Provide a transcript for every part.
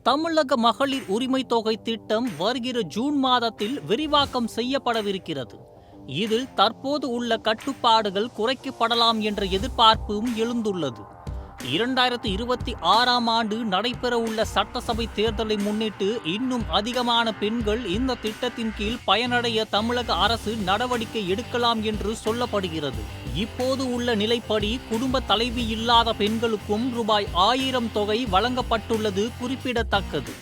தமிழக மகளிர் உரிமை தொகை திட்டம் வருகிற ஜூன் மாதத்தில் விரிவாக்கம் செய்யப்படவிருக்கிறது. இதில் தற்போது உள்ள கட்டுப்பாடுகள் குறைக்கப்படலாம் என்ற எதிர்பார்ப்பும் எழுந்துள்ளது. 2026ஆம் ஆண்டு நடைபெறவுள்ள சட்டசபை தேர்தலை முன்னிட்டு இன்னும் அதிகமான பெண்கள் இந்த திட்டத்தின் கீழ் பயனடைய தமிழக அரசு நடவடிக்கை எடுக்கலாம் என்று சொல்லப்படுகிறது. இப்போது உள்ள நிலைப்படி குடும்ப தலைவி இல்லாத பெண்களுக்கும் ரூபாய் 1000 தொகை வழங்கப்பட்டுள்ளது குறிப்பிடத்தக்கது.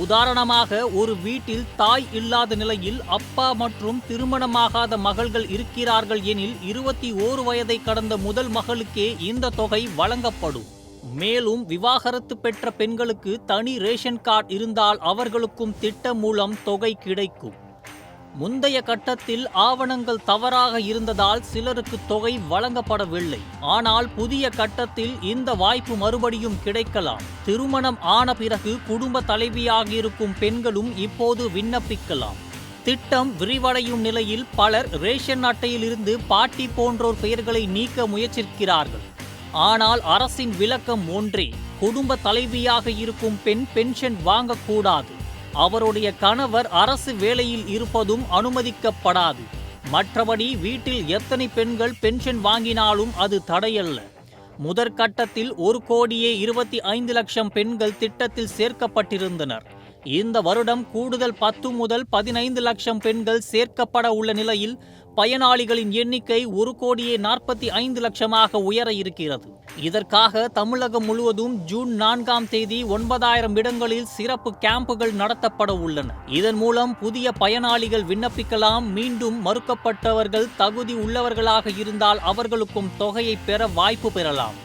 உதாரணமாக, ஒரு வீட்டில் தாய் இல்லாத நிலையில் அப்பா மற்றும் திருமணமாகாத மகள்கள் இருக்கிறார்கள் எனில் 21 வயதை கடந்த முதல் மகளுக்கே இந்த தொகை வழங்கப்படும். மேலும் விவாகரத்து பெற்ற பெண்களுக்கு தனி ரேஷன் கார்டு இருந்தால் அவர்களுக்கும் திட்டம் மூலம் தொகை கிடைக்கும். முந்தைய கட்டத்தில் ஆவணங்கள் தவறாக இருந்ததால் சிலருக்கு தொகை வழங்கப்படவில்லை. ஆனால் புதிய கட்டத்தில் இந்த வாய்ப்பு மறுபடியும் கிடைக்கலாம். திருமணம் ஆன பிறகு குடும்ப தலைவியாக இருக்கும் பெண்களும் இப்போது விண்ணப்பிக்கலாம். திட்டம் விரிவடையும் நிலையில் பலர் ரேஷன் அட்டையில் இருந்து பாட்டி போன்றோர் பெயர்களை நீக்க முயற்சிக்கிறார்கள். ஆனால் அரசின் விளக்கம் ஒன்றே: குடும்ப தலைவியாக இருக்கும் பெண் பென்ஷன் வாங்கக்கூடாது. அவருடைய கணவர் அரசு வேலையில் இருப்பதும் அனுமதிக்கப்படாது. மற்றபடி வீட்டில் எத்தனை பெண்கள் பென்ஷன் வாங்கினாலும் அது தடையல்ல. முதற்கட்டத்தில் 1,25,00,000 பெண்கள் திட்டத்தில் சேர்க்கப்பட்டிருந்தனர். இந்த வருடம் கூடுதல் 10 முதல் 15 லட்சம் பெண்கள் சேர்க்கப்பட உள்ள நிலையில் பயனாளிகளின் எண்ணிக்கை 1,45,00,000 உயர இருக்கிறது. இதற்காக தமிழகம் முழுவதும் ஜூன் 4ஆம் தேதி 9,000 இடங்களில் சிறப்பு கேம்புகள் நடத்தப்பட உள்ளன. இதன் மூலம் புதிய பயனாளிகள் விண்ணப்பிக்கலாம். மீண்டும் மறுக்கப்பட்டவர்கள் தகுதி உள்ளவர்களாக இருந்தால் அவர்களுக்கும் தொகையை பெற வாய்ப்பு பெறலாம்.